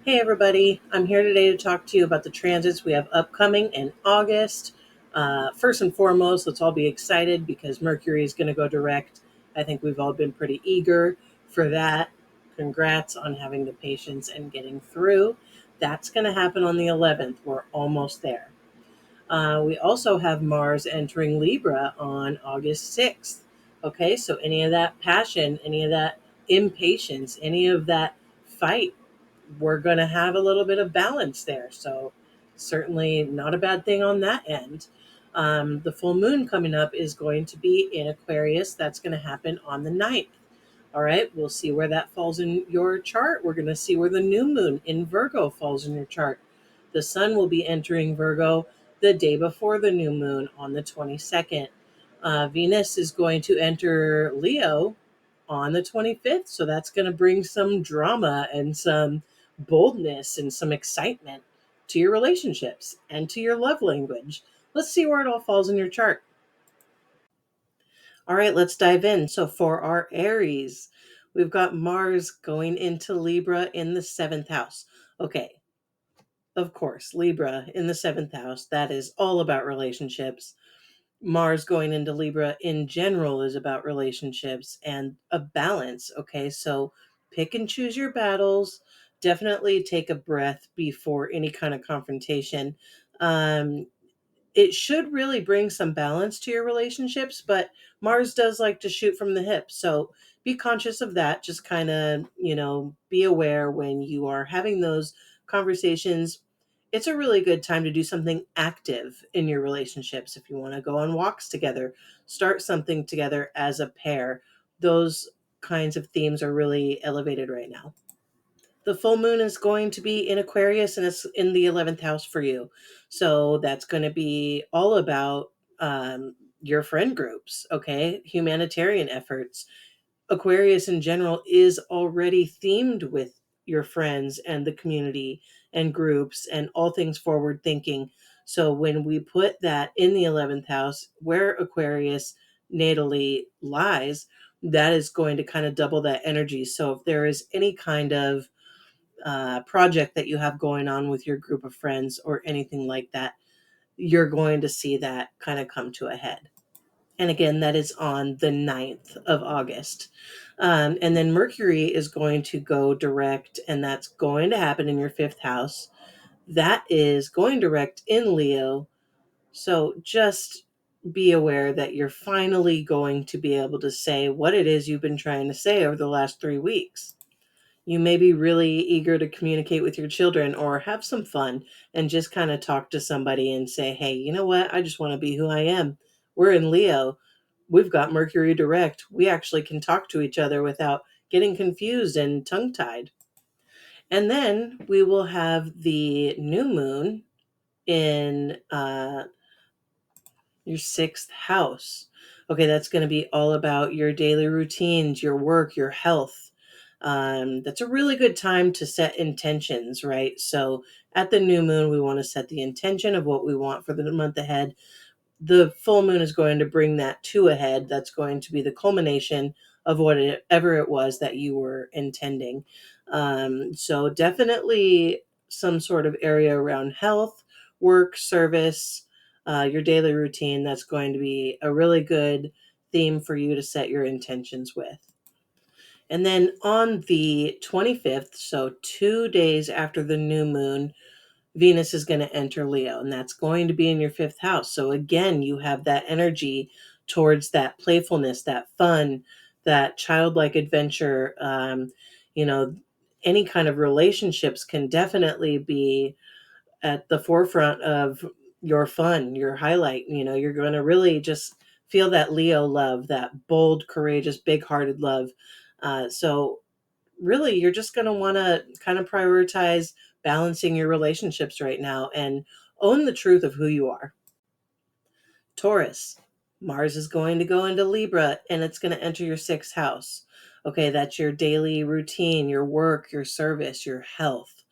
Hey everybody, I'm here today to talk to you about the transits we have upcoming in August. First and foremost, let's all be excited because Mercury is going to go direct. I think we've all been pretty eager for that. Congrats on having the patience and getting through. That's going to happen on the 11th. We're almost there. We also have Mars entering Libra on August 6th. Okay, so any of that passion, any of that impatience, any of that fight, we're going to have a little bit of balance there. So, certainly not a bad thing on that end. The full moon coming up is going to be in Aquarius. That's going to happen on the 9th. All right, we'll see where that falls in your chart. We're going to see where the new moon in Virgo falls in your chart. The sun will be entering Virgo the day before the new moon on the 22nd. Venus is going to enter Leo on the 25th. So that's going to bring some drama and some boldness and some excitement to your relationships and to your love language. Let's see where it all falls in your chart. All right, let's dive in. So for our Aries, we've got Mars going into Libra in the seventh house. Okay, of course, Libra in the seventh house. That is all about relationships. Mars going into Libra in general is about relationships and a balance. Okay, so pick and choose your battles. Definitely take a breath before any kind of confrontation. Um, it should really bring some balance to your relationships, but Mars does like to shoot from the hip. So be conscious of that. Just kind of, be aware when you are having those conversations. It's a really good time to do something active in your relationships. If you want to go on walks together, start something together as a pair. Those kinds of themes are really elevated right now. The full moon is going to be in Aquarius and it's in the 11th house for you. So that's going to be all about your friend groups, okay? Humanitarian efforts. Aquarius in general is already themed with your friends and the community and groups and all things forward thinking. So when we put that in the 11th house where Aquarius natally lies, that is going to kind of double that energy. So if there is any kind of project that you have going on with your group of friends or anything like that, you're going to see that kind of come to a head. And again, that is on the 9th of August. And then Mercury is going to go direct, and that's going to happen in your fifth house. That is going direct in Leo. So just be aware that you're finally going to be able to say what it is you've been trying to say over the last 3 weeks. You may be really eager to communicate with your children or have some fun and just kind of talk to somebody and say, hey, you know what? I just want to be who I am. We're in Leo. We've got Mercury direct. We actually can talk to each other without getting confused and tongue tied. And then we will have the new moon in your sixth house. Okay, that's going to be all about your daily routines, your work, your health. That's a really good time to set intentions, right? So at the new moon, we want to set the intention of what we want for the month ahead. The full moon is going to bring that to a head. That's going to be the culmination of whatever it was that you were intending. So definitely some sort of area around health, work, service, your daily routine. That's going to be a really good theme for you to set your intentions with. And then on the 25th, so 2 days after the new moon, Venus is going to enter Leo, and that's going to be in your fifth house. So again, you have that energy towards that playfulness, that fun, that childlike adventure. You know, any kind of relationships can definitely be at the forefront of your fun, your highlight. You're going to really just feel that Leo love, that bold, courageous, big hearted love. So really you're just going to want to kind of prioritize balancing your relationships right now and own the truth of who you are. Taurus, Mars is going to go into Libra and it's going to enter your sixth house. Okay, that's your daily routine, your work, your service, your health.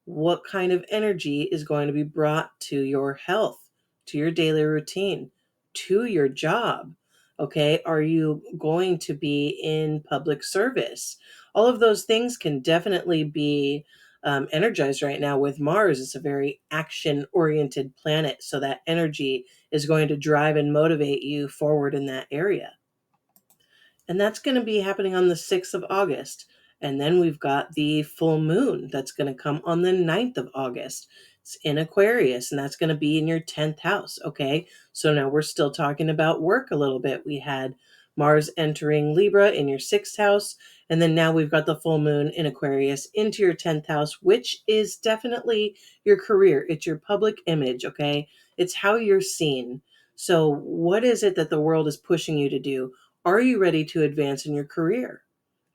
What kind of energy is going to be brought to your health, to your daily routine, to your job? Okay, are you going to be in public service? All of those things can definitely be energized right now with Mars. It's a very action-oriented planet, so that energy is going to drive and motivate you forward in that area. And that's going to be happening on the 6th of August. And then we've got the full moon that's going to come on the 9th of August. It's in Aquarius, and that's going to be in your 10th house. Okay. So now we're still talking about work a little bit. We had Mars entering Libra in your 6th house. And then now we've got the full moon in Aquarius into your 10th house, which is definitely your career. It's your public image. Okay. It's how you're seen. So, what is it that the world is pushing you to do? Are you ready to advance in your career?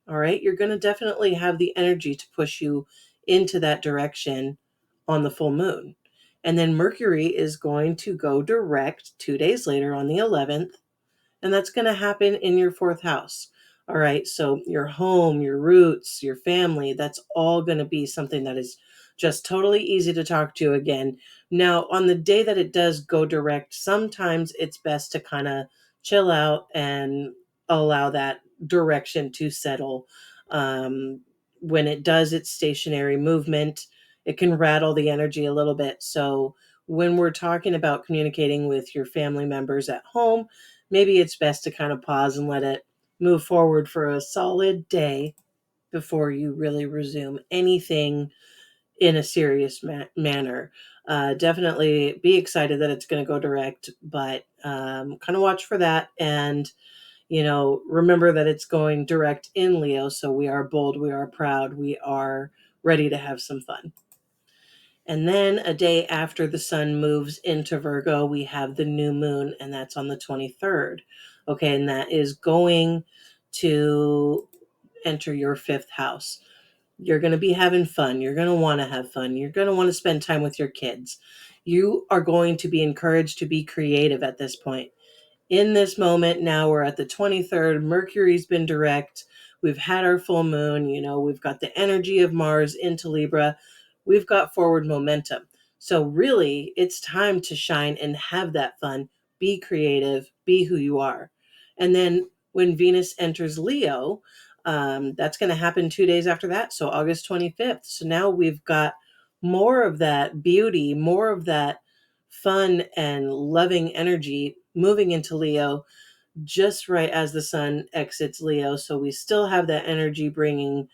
All right. You're going to definitely have the energy to push you into that direction on the full moon. And then Mercury is going to go direct 2 days later on the 11th. And that's going to happen in your 4th house. All right. So your home, your roots, your family, that's all going to be something that is just totally easy to talk to again. Now, on the day that it does go direct, sometimes it's best to kind of chill out and allow that direction to settle. When it does its stationary movement, it can rattle the energy a little bit. So when we're talking about communicating with your family members at home, maybe it's best to kind of pause and let it move forward for a solid day before you really resume anything in a serious manner. Definitely be excited that it's going to go direct, but kind of watch for that. And, remember that it's going direct in Leo. So we are bold, we are proud, we are ready to have some fun. And then a day after the sun moves into Virgo, we have the new moon, and that's on the 23rd. Okay, and that is going to enter your 5th house. You're going to be having fun. You're going to want to have fun. You're going to want to spend time with your kids. You are going to be encouraged to be creative at this point. In this moment now, we're at the 23rd. Mercury's been direct. We've had our full moon. We've got the energy of Mars into Libra. We've got forward momentum. So really, it's time to shine and have that fun. Be creative. Be who you are. And then when Venus enters Leo, that's going to happen 2 days after that. So August 25th. So now we've got more of that beauty, more of that fun and loving energy moving into Leo just right as the sun exits Leo. So we still have that energy bringing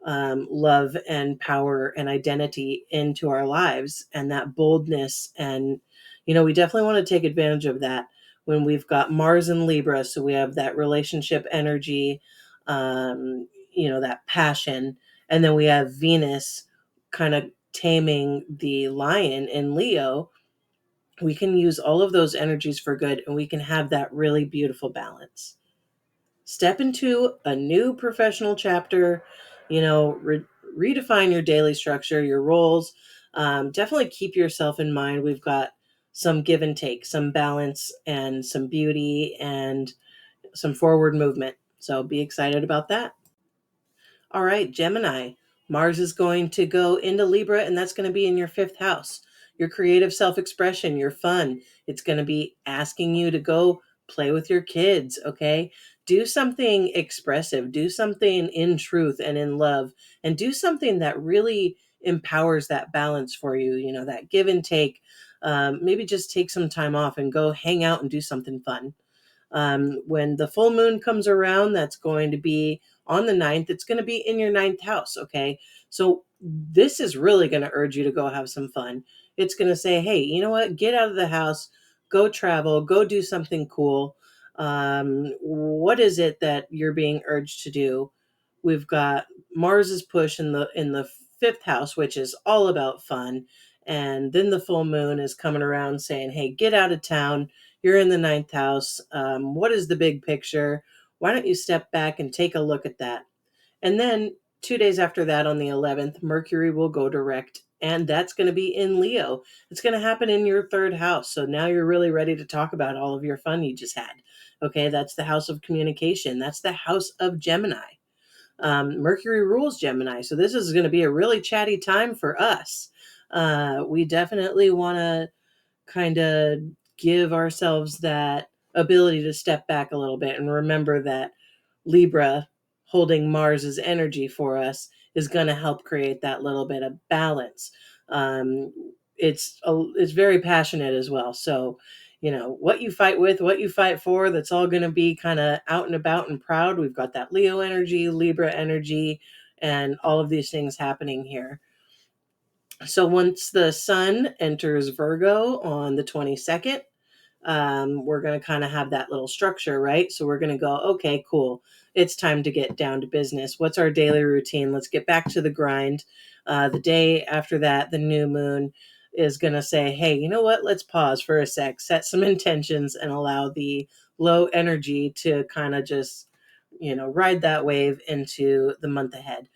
love and power and identity into our lives, and that boldness. And, we definitely want to take advantage of that when we've got Mars and Libra. So we have that relationship energy, that passion. And then we have Venus kind of taming the lion in Leo. We can use all of those energies for good, and we can have that really beautiful balance. Step into a new professional chapter, redefine your daily structure, your roles. Definitely keep yourself in mind. We've got some give and take, some balance, and some beauty, and some forward movement. So be excited about that. All right, Gemini. Mars is going to go into Libra, and that's going to be in your 5th house. Your creative self expression, your fun. It's going to be asking you to go play with your kids, okay? Do something expressive, do something in truth and in love, and do something that really empowers that balance for you, that give and take. Maybe just take some time off and go hang out and do something fun. When the full moon comes around, that's going to be on the 9th. It's going to be in your 9th house. Okay. So this is really going to urge you to go have some fun. It's going to say, hey, you know what? Get out of the house, go travel, go do something cool. What is it that you're being urged to do? We've got Mars's push in the 5th house, which is all about fun. And then the full moon is coming around saying, hey, get out of town. You're in the 9th house. What is the big picture? Why don't you step back and take a look at that? And then 2 days after that, on the 11th, Mercury will go direct, and that's going to be in Leo. It's going to happen in your 3rd house. So now you're really ready to talk about all of your fun you just had. Okay, that's the house of communication. That's the house of Gemini. Mercury rules Gemini. So this is going to be a really chatty time for us. We definitely want to kind of give ourselves that ability to step back a little bit and remember that Libra, holding Mars's energy for us, is going to help create that little bit of balance. It's very passionate as well. So, what you fight with, what you fight for, that's all going to be kind of out and about and proud. We've got that Leo energy, Libra energy, and all of these things happening here. So once the sun enters Virgo on the 22nd, we're going to kind of have that little structure, right? So we're going to go, okay, cool. It's time to get down to business. What's our daily routine? Let's get back to the grind. The day after that, the new moon is going to say, hey, you know what? Let's pause for a sec, set some intentions, and allow the low energy to kind of just, ride that wave into the month ahead.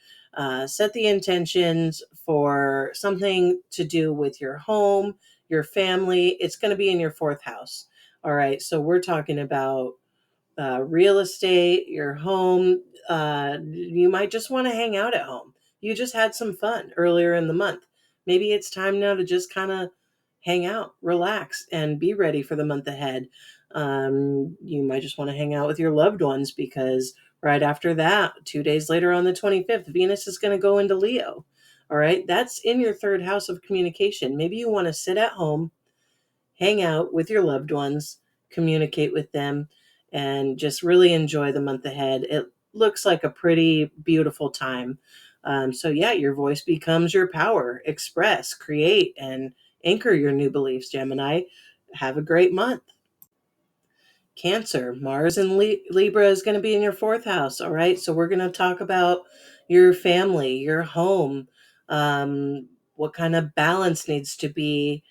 Set the intentions for something to do with your home, your family. It's going to be in your fourth house. All right. So we're talking about real estate, your home. You might just want to hang out at home. You just had some fun earlier in the month. Maybe it's time now to just kind of hang out, relax, and be ready for the month ahead. You might just want to hang out with your loved ones because right after that, 2 days later on the 25th, Venus is going to go into Leo. All right. That's in your third house of communication. Maybe you want to sit at home, hang out with your loved ones, communicate with them, and just really enjoy the month ahead. It looks like a pretty beautiful time. So, yeah, your voice becomes your power. Express, create, and anchor your new beliefs, Gemini. Have a great month. Cancer, Mars in Libra is going to be in your fourth house. All right. So, we're going to talk about your family, your home, what kind of balance needs to be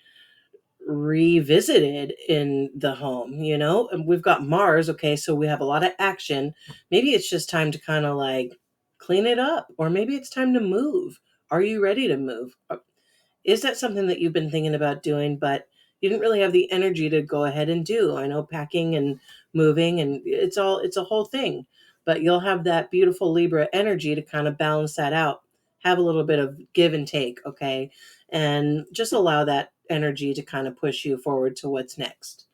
revisited in the home, and we've got Mars. Okay, so we have a lot of action. Maybe it's just time to kind of like clean it up, or maybe it's time to move. Are you ready to move? Is that something that you've been thinking about doing, but you didn't really have the energy to go ahead and do? I know packing and moving, and it's a whole thing, but you'll have that beautiful Libra energy to kind of balance that out. Have a little bit of give and take, okay? And just allow that energy to kind of push you forward to what's next.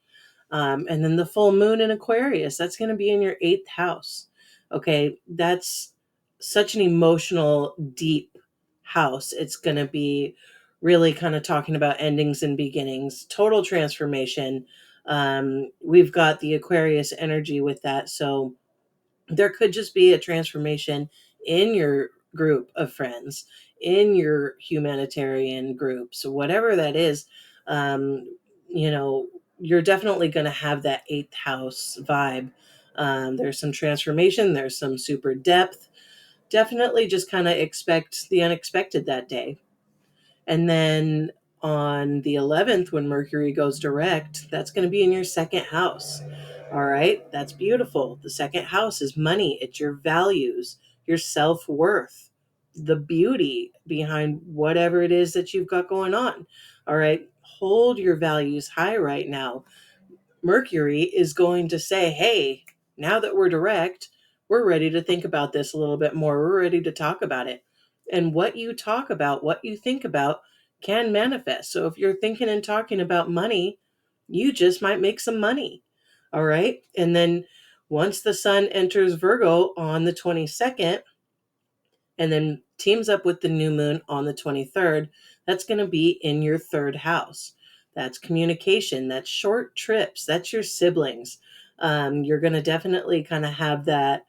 And then the full moon in Aquarius, that's going to be in your eighth house. Okay, that's such an emotional, deep house. It's going to be really kind of talking about endings and beginnings, total transformation. We've got the Aquarius energy with that. So there could just be a transformation in your group of friends, in your humanitarian group. So whatever that is, um, you know, you're definitely going to have that eighth house vibe. There's some transformation, there's some super depth. Definitely just kind of expect the unexpected that day. And then on the 11th, when Mercury goes direct, that's going to be in your second house. All right. That's beautiful. The second house is money, it's your values, your self worth, the beauty behind whatever it is that you've got going on. All right. Hold your values high right now. Mercury is going to say, hey, now that we're direct, we're ready to think about this a little bit more. We're ready to talk about it. And what you talk about, what you think about, can manifest. So if you're thinking and talking about money, you just might make some money. All right. And then once the sun enters Virgo on the 22nd, and then teams up with the new moon on the 23rd, that's going to be in your third house. That's communication, that's short trips, that's your siblings. You're going to definitely kind of have that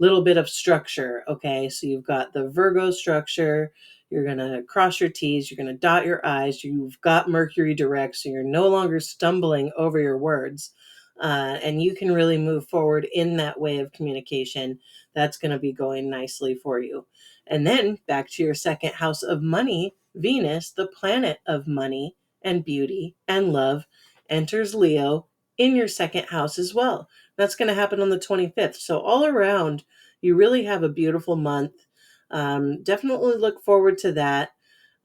little bit of structure. Okay, so you've got the Virgo structure. You're going to cross your T's, you're going to dot your I's. You've got Mercury direct, so you're no longer stumbling over your words. And you can really move forward in that way of communication. That's going to be going nicely for you. And then back to your second house of money, Venus, the planet of money and beauty and love, enters Leo in your second house as well. That's going to happen on the 25th. So all around, you really have a beautiful month. Definitely look forward to that.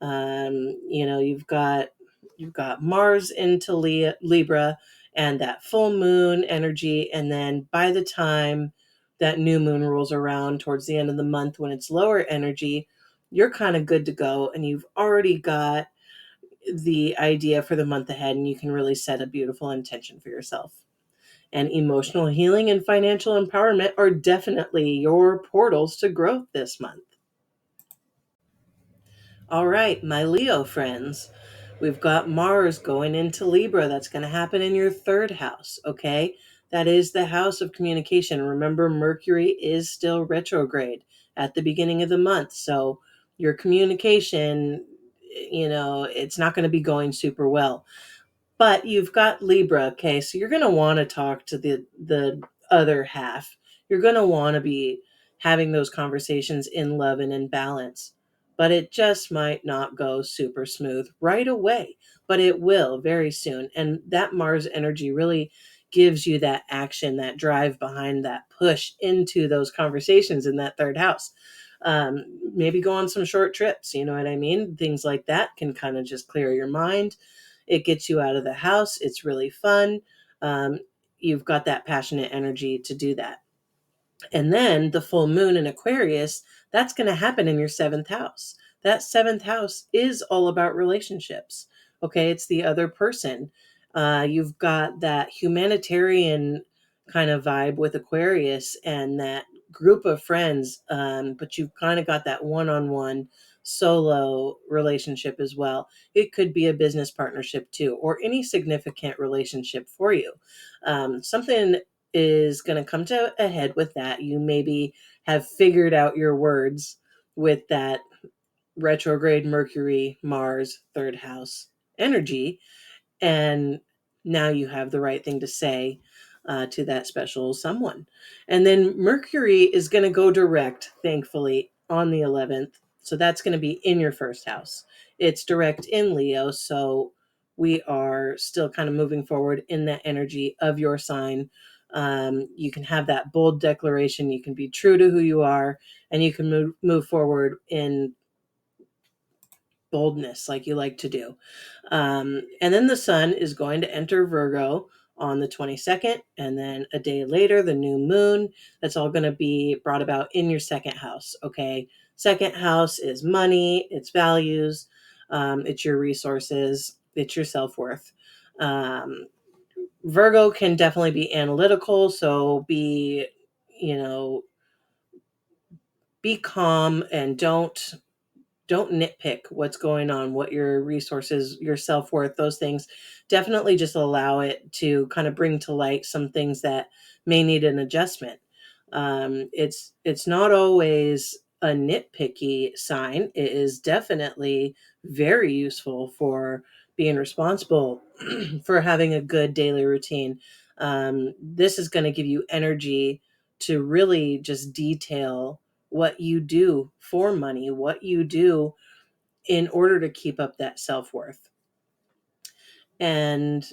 You've got Mars into Libra and that full moon energy, and then by the time that new moon rolls around towards the end of the month when it's lower energy, you're kind of good to go, and you've already got the idea for the month ahead, and you can really set a beautiful intention for yourself. And emotional healing and financial empowerment are definitely your portals to growth this month. All right, my Leo friends, we've got Mars going into Libra. That's going to happen in your third house, okay? That is the house of communication. Remember, Mercury is still retrograde at the beginning of the month. So your communication, it's not going to be going super well. But you've got Libra, okay? So you're going to want to talk to the other half. You're going to want to be having those conversations in love and in balance. But it just might not go super smooth right away, but it will very soon. And that Mars energy really gives you that action, that drive behind that push into those conversations in that third house. Maybe go on some short trips, you know what I mean? Things like that can kind of just clear your mind. It gets you out of the house. It's really fun. Um, you've got that passionate energy to do that. And then the full moon in Aquarius, that's going to happen in your seventh house. That seventh house is all about relationships. Okay, it's the other person. You've got that humanitarian kind of vibe with Aquarius and that group of friends, but you've kind of got that one on one solo relationship as well. It could be a business partnership too, or any significant relationship for you. Something is going to come to a head with that. You maybe have figured out your words with that retrograde Mercury, Mars, third house energy. And now you have the right thing to say to that special someone. And then Mercury is going to go direct, thankfully, on the 11th. So that's going to be in your first house. It's direct in Leo. So we are still kind of moving forward in that energy of your sign. You can have that bold declaration. You can be true to who you are, and you can move forward in boldness like you like to do. And then the sun is going to enter Virgo on the 22nd. And then a day later, the new moon. That's all going to be brought about in your second house. Okay. Second house is money, it's values, it's your resources, it's your self worth. Virgo can definitely be analytical. So you know, be calm and don't nitpick what's going on, what your resources, your self-worth, those things. Definitely just allow it to kind of bring to light some things that may need an adjustment. It's not always a nitpicky sign. It is definitely very useful for being responsible for having a good daily routine. This is going to give you energy to really just detail what you do for money, what you do in order to keep up that self worth. And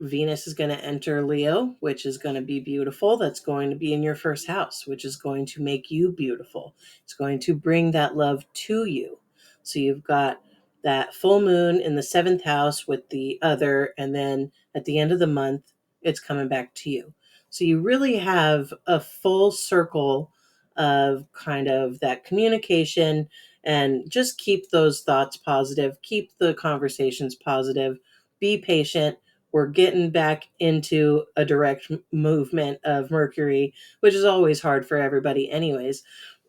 Venus is going to enter Leo, which is going to be beautiful. That's going to be in your first house, which is going to make you beautiful. It's going to bring that love to you. So you've got that full moon in the seventh house with the other, and then at the end of the month, it's coming back to you. So you really have a full circle of kind of that communication, and just keep those thoughts positive, keep the conversations positive, be patient. We're getting back into a direct movement of Mercury, which is always hard for everybody, anyways.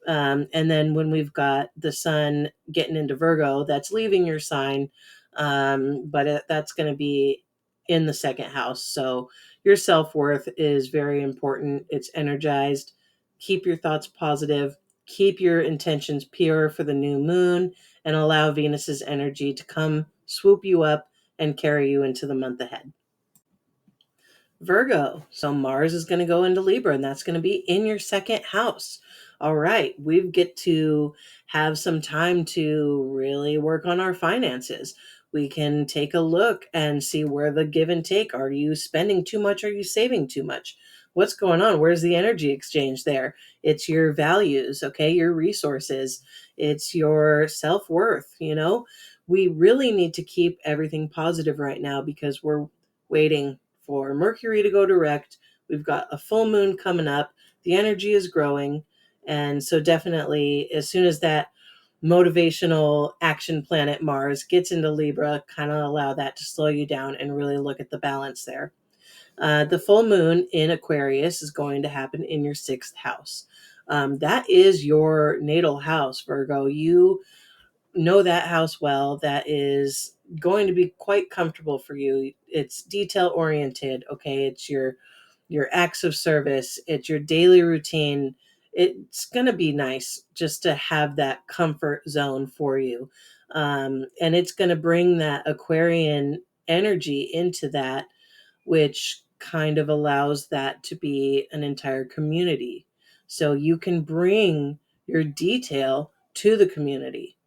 And then when we've got the sun getting into Virgo, that's leaving your sign, but that's going to be in the second house. So your self worth is very important. It's energized. Keep your thoughts positive. Keep your intentions pure for the new moon, and allow Venus's energy to come swoop you up and carry you into the month ahead. Virgo. So Mars is going to go into Libra, and that's going to be in your second house. All right, we get to have some time to really work on our finances. We can take a look and see where the give and take. Are you spending too much? Are you saving too much? What's going on? Where's the energy exchange there? It's your values, okay? Your resources. It's your self-worth, We really need to keep everything positive right now because we're waiting for Mercury to go direct. We've got a full moon coming up. The energy is growing. And so, definitely, as soon as that motivational action planet Mars gets into Libra, kind of allow that to slow you down and really look at the balance there. The full moon in Aquarius is going to happen in your sixth house. That is your natal house, Virgo. know that house well. That is going to be quite comfortable for you. It's detail oriented. Okay. It's your acts of service. It's your daily routine. It's going to be nice just to have that comfort zone for you. And it's going to bring that Aquarian energy into that, which kind of allows that to be an entire community. So you can bring your detail to the community.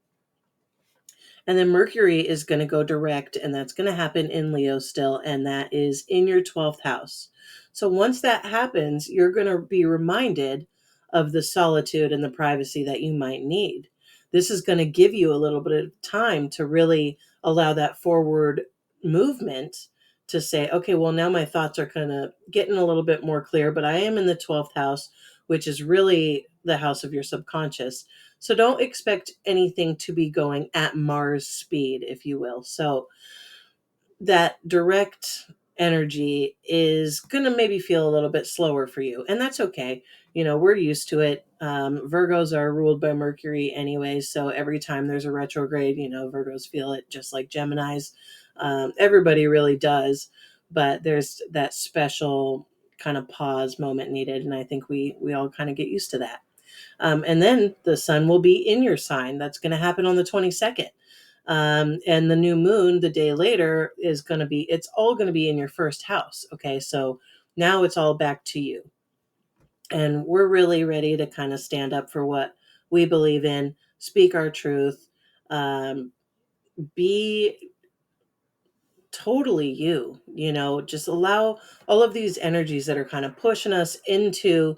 And then Mercury is going to go direct, and that's going to happen in Leo still, and that is in your 12th house. So once that happens, you're going to be reminded of the solitude and the privacy that you might need. This is going to give you a little bit of time to really allow that forward movement to say, okay, well, now my thoughts are kind of getting a little bit more clear, but I am in the 12th house, which is really the house of your subconscious. So don't expect anything to be going at Mars speed, if you will. So that direct energy is going to maybe feel a little bit slower for you. And that's okay. We're used to it. Virgos are ruled by Mercury anyway. So every time there's a retrograde, Virgos feel it just like Geminis. Everybody really does. But there's that special kind of pause moment needed. And I think we all kind of get used to that. And then the sun will be in your sign. That's going to happen on the 22nd. And the new moon the day later is going to be, it's all going to be in your first house. Okay. So now it's all back to you. And we're really ready to kind of stand up for what we believe in, speak our truth, be totally just allow all of these energies that are kind of pushing us into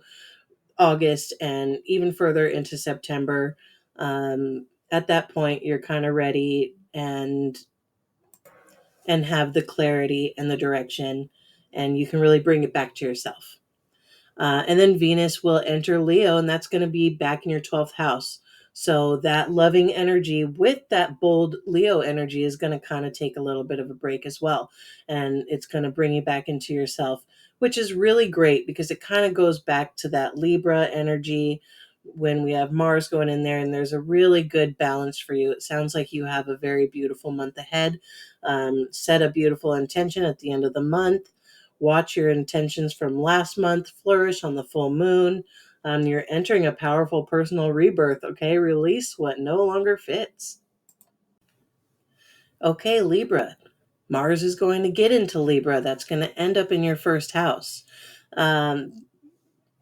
August and even further into September. At that point, you're kind of ready and have the clarity and the direction, and you can really bring it back to yourself. And then Venus will enter Leo, and that's going to be back in your 12th house. So that loving energy with that bold Leo energy is going to kind of take a little bit of a break as well. And it's going to bring you back into yourself, which is really great because it kind of goes back to that Libra energy when we have Mars going in there, and there's a really good balance for you. It sounds like you have a very beautiful month ahead. Set a beautiful intention at the end of the month. Watch your intentions from last month flourish on the full moon. You're entering a powerful personal rebirth, okay? Release what no longer fits. Okay, Libra. Mars is going to get into Libra. That's going to end up in your first house.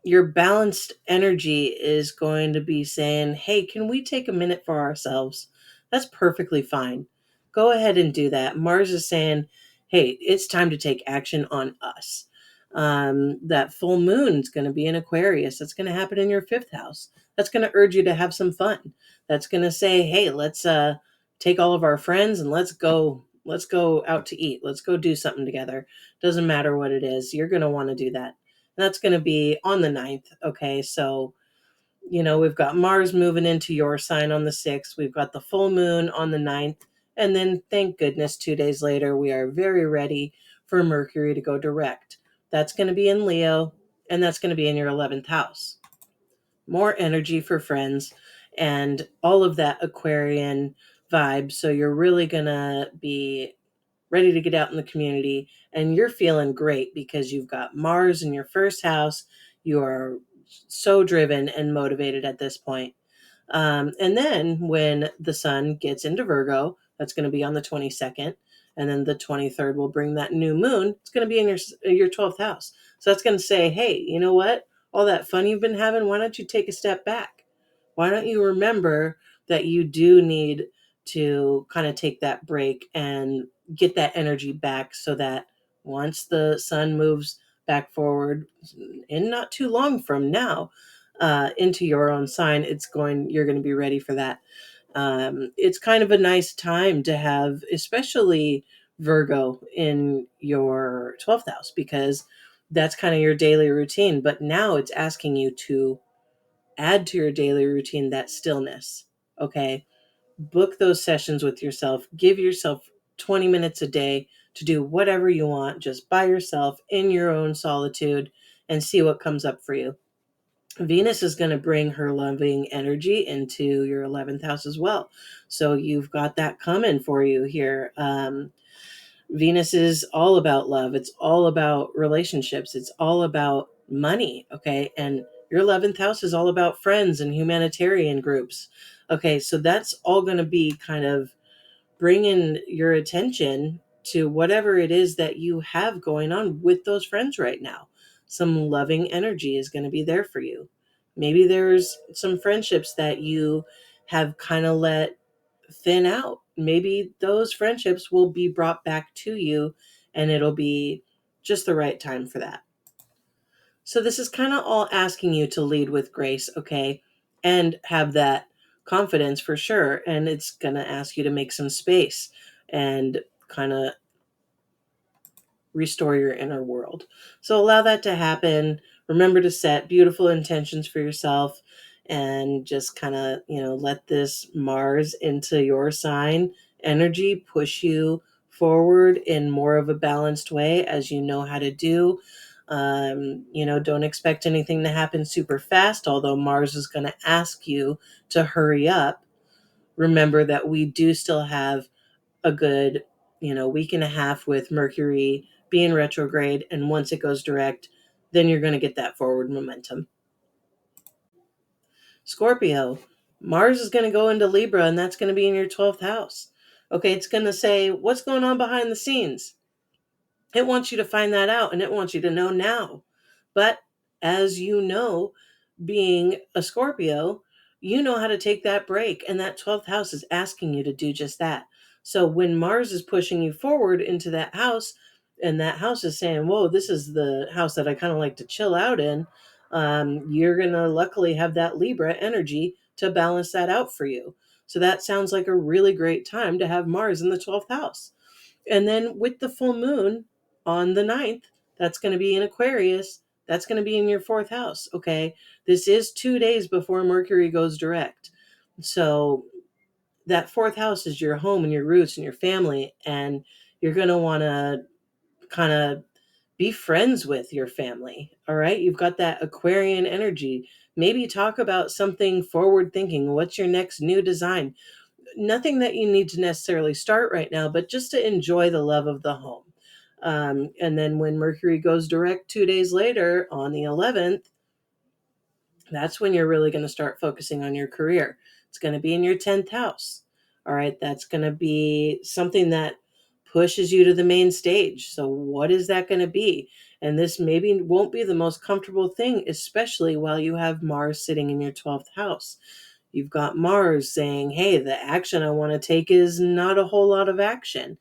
Your balanced energy is going to be saying, hey, can we take a minute for ourselves? That's perfectly fine. Go ahead and do that. Mars is saying, hey, it's time to take action on us. That full moon is going to be in Aquarius. That's going to happen in your fifth house. That's going to urge you to have some fun. That's going to say, hey, let's take all of our friends and let's go out to eat. Let's go do something together. Doesn't matter what it is. You're going to want to do that. That's going to be on the 9th. Okay. So, we've got Mars moving into your sign on the 6th. We've got the full moon on the 9th. And then, thank goodness, 2 days later, we are very ready for Mercury to go direct. That's going to be in Leo, and that's going to be in your 11th house. More energy for friends and all of that Aquarian vibe. So, you're really going to be ready to get out in the community, and you're feeling great because you've got Mars in your first house. You are so driven and motivated at this point. And then when the sun gets into Virgo, that's going to be on the 22nd. And then the 23rd will bring that new moon. It's going to be in your 12th house. So that's going to say, hey, you know what? All that fun you've been having, why don't you take a step back? Why don't you remember that you do need to kind of take that break and get that energy back so that once the sun moves back forward in not too long from now into your own sign, you're going to be ready for that. It's kind of a nice time to have, especially Virgo in your 12th house, because that's kind of your daily routine. But now it's asking you to add to your daily routine that stillness. Okay. Book those sessions with yourself. Give yourself 20 minutes a day to do whatever you want, just by yourself in your own solitude, and see what comes up for you. Venus is going to bring her loving energy into your 11th house as well. So you've got that coming for you here. Venus is all about love. It's all about relationships. It's all about money. Okay. And your 11th house is all about friends and humanitarian groups. Okay. So that's all going to be kind of bringing your attention to whatever it is that you have going on with those friends right now. Some loving energy is going to be there for you. Maybe there's some friendships that you have kind of let thin out. Maybe those friendships will be brought back to you and it'll be just the right time for that. So this is kind of all asking you to lead with grace, okay? And have that confidence for sure. And it's going to ask you to make some space and kind of restore your inner world. So allow that to happen. Remember to set beautiful intentions for yourself and just kind of, let this Mars into your sign energy push you forward in more of a balanced way as you know how to do. Don't expect anything to happen super fast, although Mars is going to ask you to hurry up. Remember that we do still have a good, week and a half with Mercury being retrograde. And once it goes direct, then you're going to get that forward momentum. Scorpio, Mars is going to go into Libra, and that's going to be in your 12th house. Okay, it's going to say, what's going on behind the scenes? It wants you to find that out, and it wants you to know now. But as you know, being a Scorpio, you know how to take that break, and that 12th house is asking you to do just that. So when Mars is pushing you forward into that house, and that house is saying, whoa, this is the house that I kind of like to chill out in, you're going to luckily have that Libra energy to balance that out for you. So that sounds like a really great time to have Mars in the 12th house. And then with the full moon on the 9th, that's going to be in Aquarius. That's going to be in your 4th house. Okay. This is 2 days before Mercury goes direct. So that 4th house is your home and your roots and your family. And you're going to want to kind of be friends with your family. All right. You've got that Aquarian energy. Maybe talk about something forward thinking. What's your next new design? Nothing that you need to necessarily start right now, but just to enjoy the love of the home. And then when Mercury goes direct 2 days later on the 11th, that's when you're really going to start focusing on your career. It's going to be in your 10th house. All right. That's going to be something that pushes you to the main stage. So, what is that going to be? And this maybe won't be the most comfortable thing, especially while you have Mars sitting in your 12th house. You've got Mars saying, hey, the action I want to take is not a whole lot of action.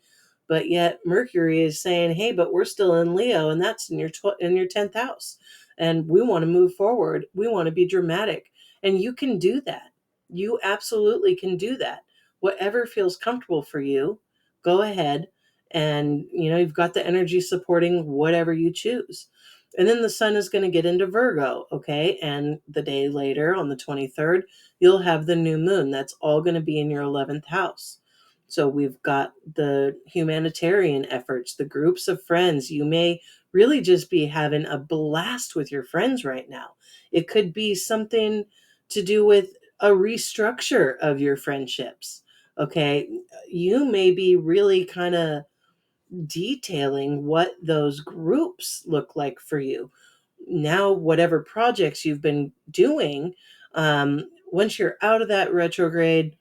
But yet Mercury is saying, hey, but we're still in Leo, and that's in your 10th house. And we want to move forward. We want to be dramatic. And you can do that. You absolutely can do that. Whatever feels comfortable for you, go ahead. And, you've got the energy supporting whatever you choose. And then the sun is going to get into Virgo, okay? And the day later, on the 23rd, you'll have the new moon. That's all going to be in your 11th house. So we've got the humanitarian efforts, the groups of friends. You may really just be having a blast with your friends right now. It could be something to do with a restructure of your friendships. Okay. You may be really kind of detailing what those groups look like for you. Now, whatever projects you've been doing, once you're out of that retrograde,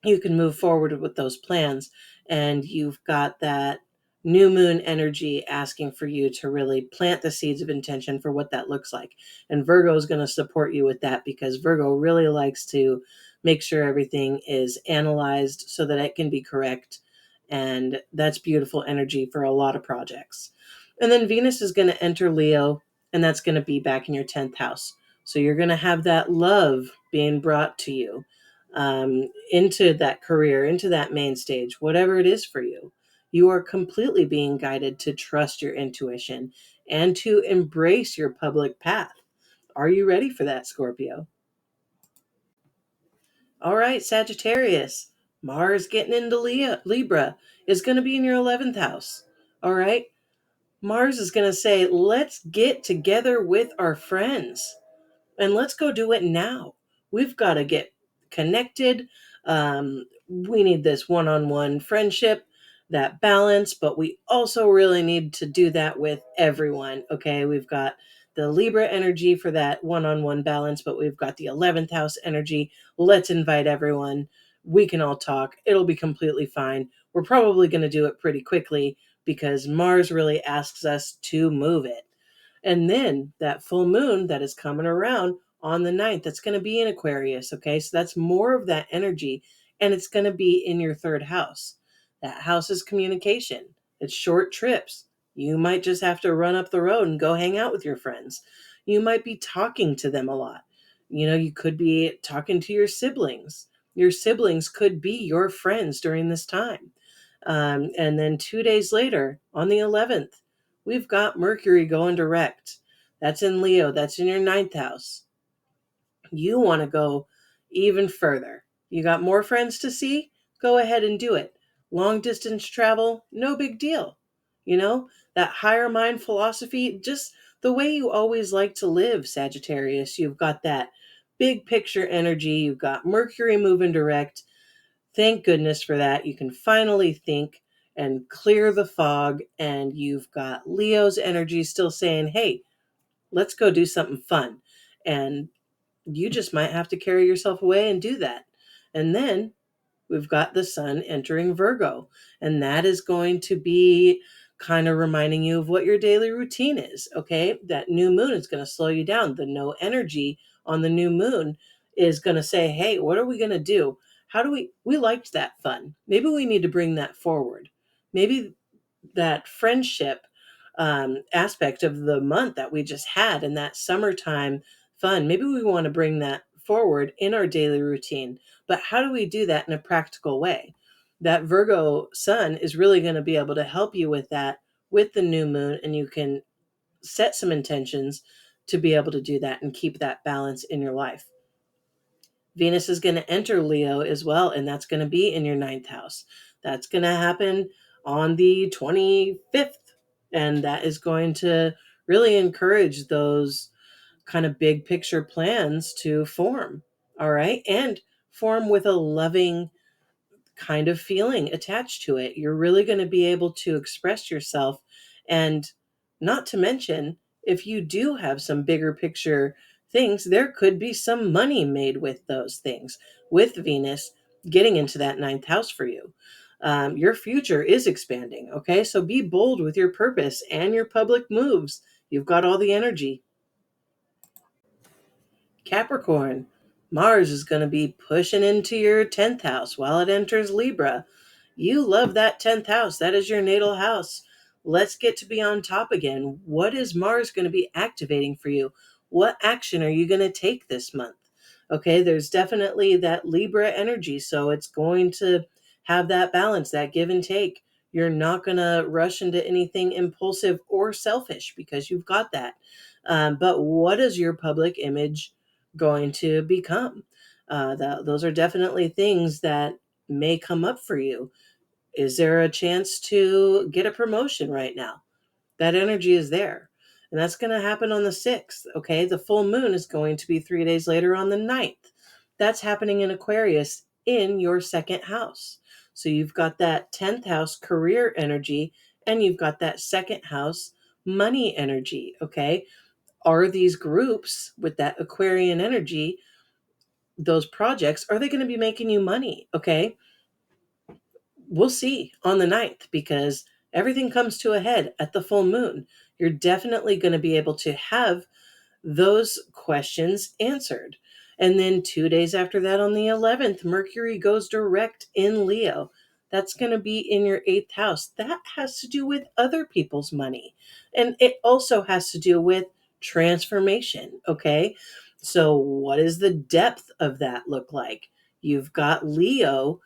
you can move forward with those plans. And you've got that new moon energy asking for you to really plant the seeds of intention for what that looks like. And Virgo is going to support you with that because Virgo really likes to make sure everything is analyzed so that it can be correct. And that's beautiful energy for a lot of projects. And then Venus is going to enter Leo, and that's going to be back in your 10th house. So you're going to have that love being brought to you, into that career, into that main stage, whatever it is for you. You are completely being guided to trust your intuition and to embrace your public path. Are you ready for that, Scorpio? All right, Sagittarius. Mars getting into Libra is going to be in your 11th house. All right. Mars is going to say, let's get together with our friends. and let's go do it now. We've got to get connected. We need this one on one friendship, that balance, but we also really need to do that with everyone. Okay. We've got the Libra energy for that one on one balance, but we've got the 11th house energy. Let's invite everyone. We can all talk. It'll be completely fine. We're probably going to do it pretty quickly because Mars really asks us to move it. And then that full moon that is coming around on the 9th, that's going to be in Aquarius. Okay. So that's more of that energy. And it's going to be in your third house. That house is communication, it's short trips. You might just have to run up the road and go hang out with your friends. You might be talking to them a lot. You could be talking to your siblings. Your siblings could be your friends during this time. And then 2 days later, on the 11th, we've got Mercury going direct. That's in Leo. That's in your ninth house. You want to go even further. You got more friends to see? Go ahead and do it. Long distance travel, no big deal. That higher mind philosophy, just the way you always like to live, Sagittarius. You've got that big picture energy. You've got Mercury moving direct. Thank goodness for that. You can finally think and clear the fog, and you've got Leo's energy still saying, hey, let's go do something fun. And you just might have to carry yourself away and do that. And then we've got the sun entering Virgo, and that is going to be kind of reminding you of what your daily routine is. Okay. That new moon is going to slow you down. The no energy on the new moon is going to say, hey, what are we going to do? How do we liked that fun? Maybe we need to bring that forward. Maybe that friendship aspect of the month that we just had and that summertime fun, maybe we want to bring that forward in our daily routine. But how do we do that in a practical way? That Virgo sun is really going to be able to help you with that with the new moon, and you can set some intentions to be able to do that and keep that balance in your life. Venus is going to enter Leo as well, and that's going to be in your ninth house. That's going to happen on the 25th, and that is going to really encourage those kind of big picture plans to form. All right. And form with a loving kind of feeling attached to it. You're really going to be able to express yourself. And not to mention, if you do have some bigger picture things, there could be some money made with those things, with Venus getting into that ninth house for you. Your future is expanding. Okay. So be bold with your purpose and your public moves. You've got all the energy. Capricorn, Mars is going to be pushing into your 10th house while it enters Libra. You love that 10th house. That is your natal house. Let's get to be on top again. What is Mars going to be activating for you? What action are you going to take this month? Okay, there's definitely that Libra energy. So it's going to have that balance, that give and take. You're not going to rush into anything impulsive or selfish because you've got that. But what is your public image going to become? Those are definitely things that may come up for you. Is there a chance to get a promotion right now? That energy is there. And that's going to happen on the 6th. Okay. The full moon is going to be 3 days later on the 9th. That's happening in Aquarius in your second house. So you've got that 10th house career energy, and you've got that second house money energy. Okay. Are these groups with that Aquarian energy, those projects, are they going to be making you money? Okay. We'll see on the 9th because everything comes to a head at the full moon. You're definitely going to be able to have those questions answered. And then 2 days after that, on the 11th, Mercury goes direct in Leo. That's going to be in your eighth house. That has to do with other people's money. And it also has to do with transformation. Okay. So, what does the depth of that look like? You've got Leo,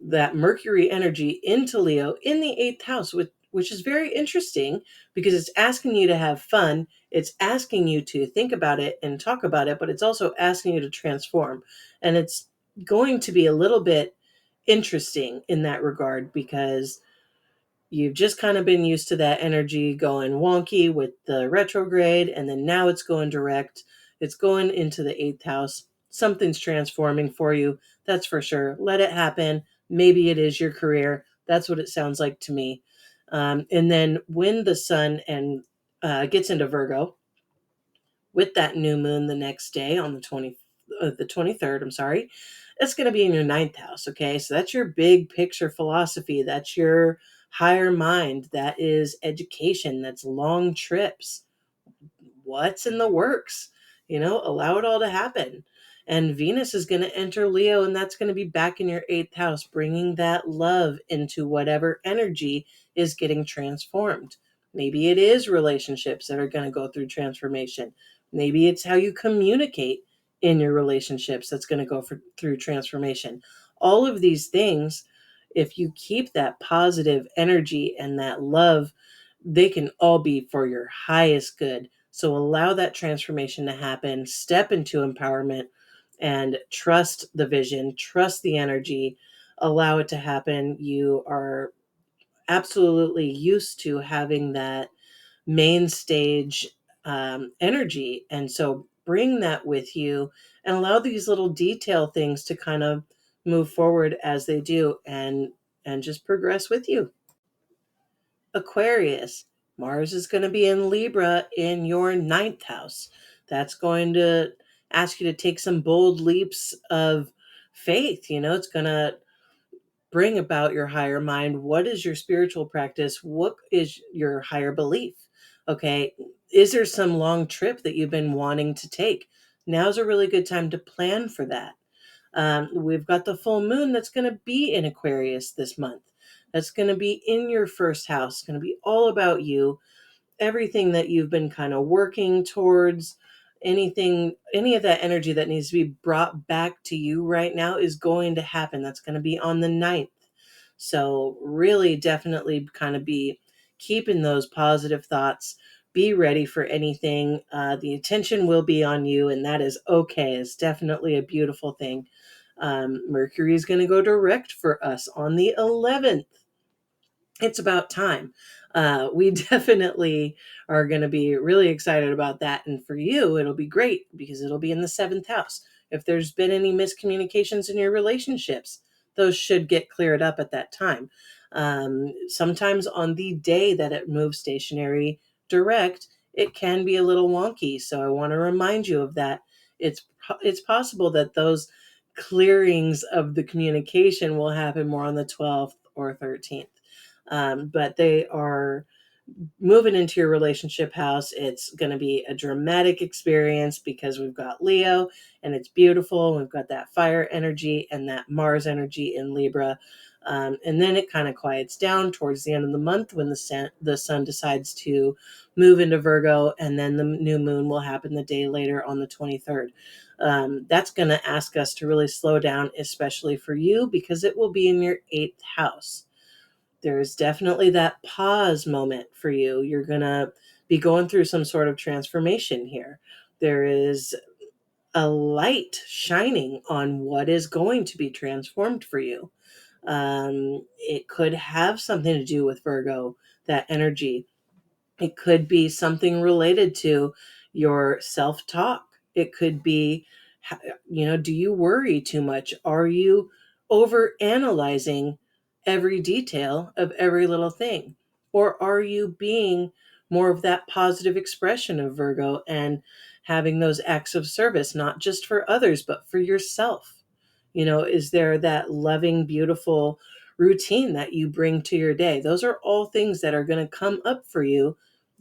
that Mercury energy into Leo in the eighth house, which is very interesting because it's asking you to have fun. It's asking you to think about it and talk about it, but it's also asking you to transform. And it's going to be a little bit interesting in that regard because you've just kind of been used to that energy going wonky with the retrograde, and then now it's going direct. It's going into the 8th house. Something's transforming for you. That's for sure. Let it happen. Maybe it is your career. That's what it sounds like to me. And then when the sun and gets into Virgo with that new moon the next day on the 23rd, I'm sorry, it's going to be in your 9th house. Okay. So that's your big picture philosophy. That's your higher mind. That is education. That's long trips. What's in the works? Allow it all to happen. And Venus is going to enter Leo, and that's going to be back in your 8th house, bringing that love into whatever energy is getting transformed. Maybe it is relationships that are going to go through transformation. Maybe it's how you communicate in your relationships that's going to go through transformation. All of these things, if you keep that positive energy and that love, they can all be for your highest good. So allow that transformation to happen, step into empowerment, and trust the vision, trust the energy, allow it to happen. You are absolutely used to having that main stage energy. And so bring that with you and allow these little detail things to kind of move forward as they do, and just progress with you. Aquarius, Mars is going to be in Libra in your 9th house. That's going to ask you to take some bold leaps of faith. It's going to bring about your higher mind. What is your spiritual practice? What is your higher belief? Okay. Is there some long trip that you've been wanting to take? Now's a really good time to plan for that. We've got the full moon that's going to be in Aquarius this month. That's going to be in your first house. It's going to be all about you, everything that you've been kind of working towards. Any of that energy that needs to be brought back to you right now is going to happen. That's going to be on the 9th. So really definitely kind of be keeping those positive thoughts. Be ready for anything. The attention will be on you, and that is okay. It's definitely a beautiful thing. Mercury is going to go direct for us on the 11th. It's about time. We definitely are going to be really excited about that. And for you, it'll be great because it'll be in the 7th house. If there's been any miscommunications in your relationships, those should get cleared up at that time. Sometimes on the day that it moves stationary direct, it can be a little wonky. So I want to remind you of that. It's possible that those clearings of the communication will happen more on the 12th or 13th. But they are moving into your relationship house. It's going to be a dramatic experience because we've got Leo and it's beautiful. We've got that fire energy and that Mars energy in Libra. And then it kind of quiets down towards the end of the month when the sun decides to move into Virgo, and then the new moon will happen the day later on the 23rd. That's going to ask us to really slow down, especially for you, because it will be in your 8th house. There's definitely that pause moment for you. You're going to be going through some sort of transformation here. There is a light shining on what is going to be transformed for you. It could have something to do with Virgo, that energy. It could be something related to your self-talk. It could be, do you worry too much? Are you over analyzing every detail of every little thing? Or are you being more of that positive expression of Virgo and having those acts of service, not just for others, but for yourself? Is there that loving, beautiful routine that you bring to your day? Those are all things that are going to come up for you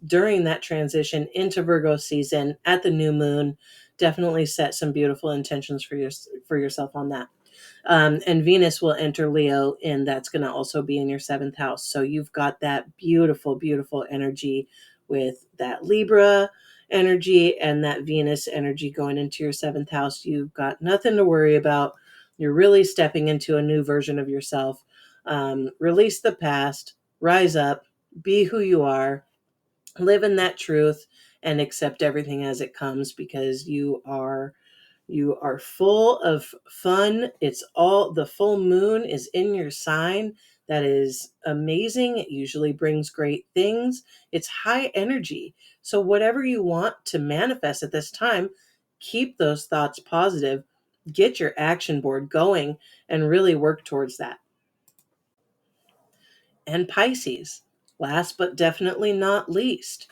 during that transition into Virgo season at the new moon. Definitely set some beautiful intentions for yourself on that. And Venus will enter Leo, and that's going to also be in your 7th house. So you've got that beautiful, beautiful energy with that Libra energy and that Venus energy going into your 7th house. You've got nothing to worry about. You're really stepping into a new version of yourself. Release the past, rise up, be who you are, live in that truth, and accept everything as it comes, because you are full of fun. It's all, the full moon is in your sign. That is amazing. It usually brings great things. It's high energy. So whatever you want to manifest at this time, keep those thoughts positive, get your action board going, and really work towards that. And Pisces, last but definitely not least,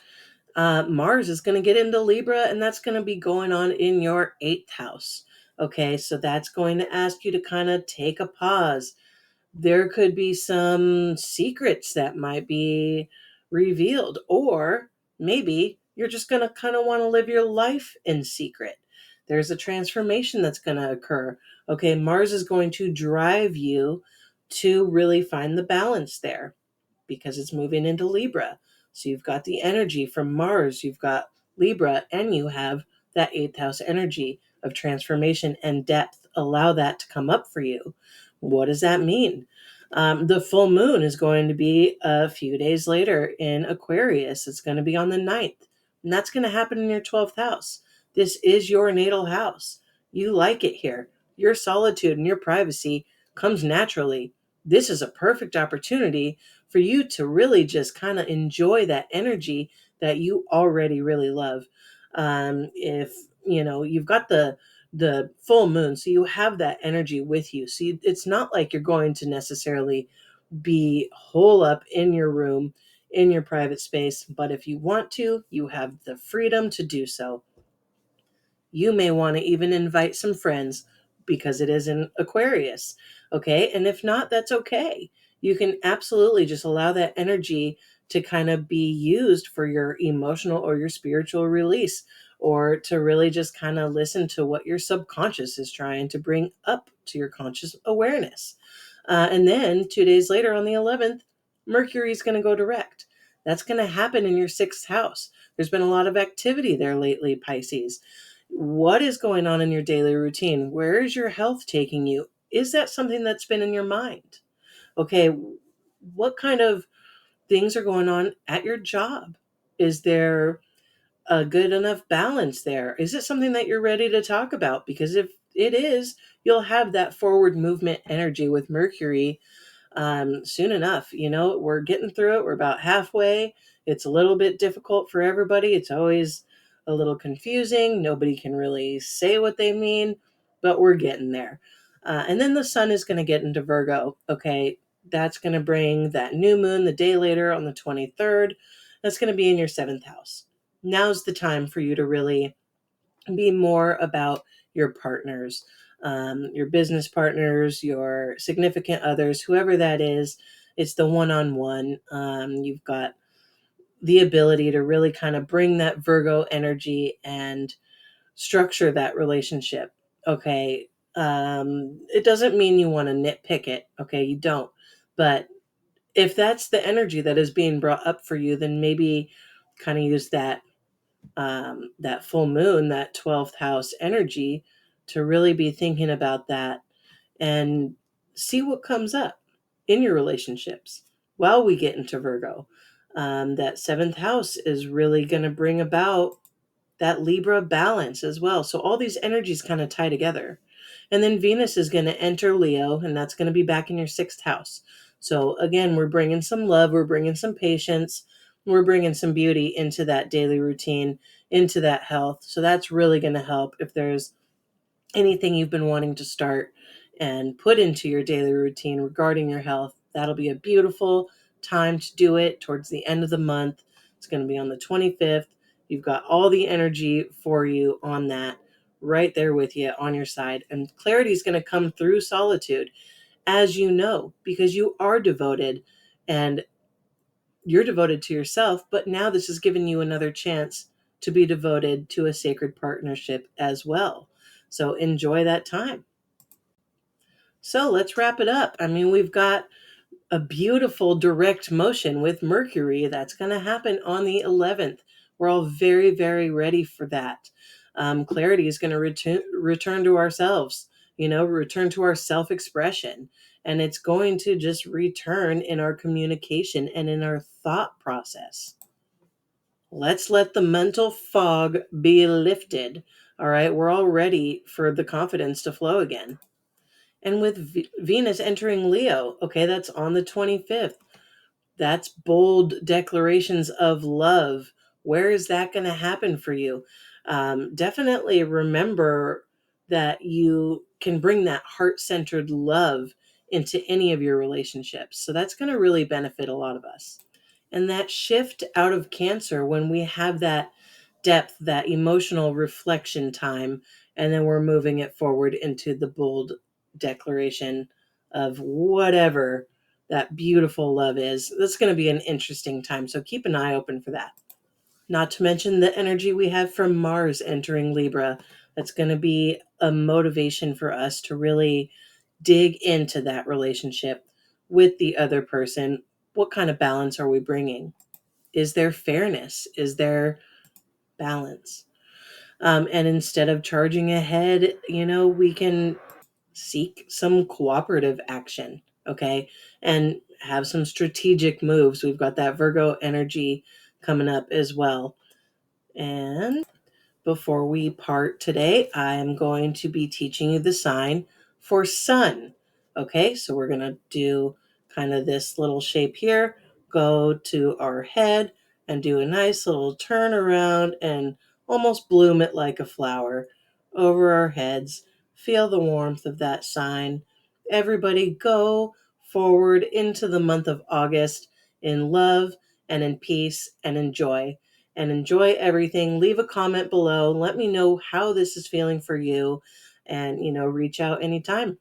Mars is going to get into Libra, and that's going to be going on in your eighth house. Okay, so that's going to ask you to kind of take a pause. There could be some secrets that might be revealed, or maybe you're just going to kind of want to live your life in secret. There's a transformation that's going to occur. Okay, Mars is going to drive you to really find the balance there because it's moving into Libra. So you've got the energy from Mars, you've got Libra, and you have that eighth house energy of transformation and depth. Allow that to come up for you. What does that mean? The full moon is going to be a few days later in Aquarius. It's going to be on the 9th, and that's going to happen in your 12th house. This is your natal house. You like it here. Your solitude and your privacy comes naturally. This is a perfect opportunity for you to really just kind of enjoy that energy that you already really love. If you've got the full moon, so you have that energy with you. So it's not like you're going to necessarily be hole up in your room, in your private space, but if you want to, you have the freedom to do so. You may want to even invite some friends because it is in Aquarius. Okay. And if not, that's okay. You can absolutely just allow that energy to kind of be used for your emotional or your spiritual release, or to really just kind of listen to what your subconscious is trying to bring up to your conscious awareness. And then 2 days later on the 11th, Mercury is going to go direct. That's going to happen in your sixth house. There's been a lot of activity there lately, Pisces. What is going on in your daily routine? Where is your health taking you? Is that something that's been in your mind? Okay, what kind of things are going on at your job? Is there a good enough balance there? Is it something that you're ready to talk about? Because if it is, you'll have that forward movement energy with Mercury soon enough. We're getting through it. We're about halfway. It's a little bit difficult for everybody. It's always a little confusing. Nobody can really say what they mean, but we're getting there. And then the sun is going to get into Virgo. Okay, that's going to bring that new moon the day later on the 23rd. That's going to be in your seventh house. Now's the time for you to really be more about your partners, your business partners, your significant others, whoever that is. It's the one-on-one. You've got the ability to really kind of bring that Virgo energy and structure that relationship. Okay. It doesn't mean you want to nitpick it. Okay. You don't. But if that's the energy that is being brought up for you, then maybe kind of use that full moon, that 12th house energy, to really be thinking about that and see what comes up in your relationships while we get into Virgo. That seventh house is really going to bring about that Libra balance as well. So all these energies kind of tie together. And then Venus is going to enter Leo, and that's going to be back in your sixth house. So again, we're bringing some love, we're bringing some patience, we're bringing some beauty into that daily routine, into that health. So that's really going to help if there's anything you've been wanting to start and put into your daily routine regarding your health. That'll be a beautiful time to do it towards the end of the month. It's going to be on the 25th. You've got all the energy for you on that, right there with you on your side. And clarity is going to come through solitude, as you know, because you are devoted and you're devoted to yourself. But now this has given you another chance to be devoted to a sacred partnership as well. So enjoy that time. So let's wrap it up. I mean, we've got a beautiful direct motion with Mercury that's going to happen on the 11th. We're all very, very ready for that. Clarity is going to return to ourselves, return to our self-expression. And it's going to just return in our communication and in our thought process. Let's let the mental fog be lifted. All right, we're all ready for the confidence to flow again. And with Venus entering Leo, okay, that's on the 25th. That's bold declarations of love. Where is that going to happen for you? Definitely remember that you can bring that heart-centered love into any of your relationships. So that's going to really benefit a lot of us. And that shift out of Cancer, when we have that depth, that emotional reflection time, and then we're moving it forward into the bold declaration of whatever that beautiful love is. That's going to be an interesting time. So keep an eye open for that. Not to mention the energy we have from Mars entering Libra. That's going to be a motivation for us to really dig into that relationship with the other person. What kind of balance are we bringing? Is there fairness? Is there balance? And instead of charging ahead, we can seek some cooperative action, okay? And have some strategic moves. We've got that Virgo energy coming up as well. And before we part today, I am going to be teaching you the sign for Sun. Okay, so we're going to do kind of this little shape here, go to our head and do a nice little turn around and almost bloom it like a flower over our heads. Feel the warmth of that sign. Everybody go forward into the month of August in love and in peace and in joy. And enjoy everything. Leave a comment below. Let me know how this is feeling for you, and reach out anytime.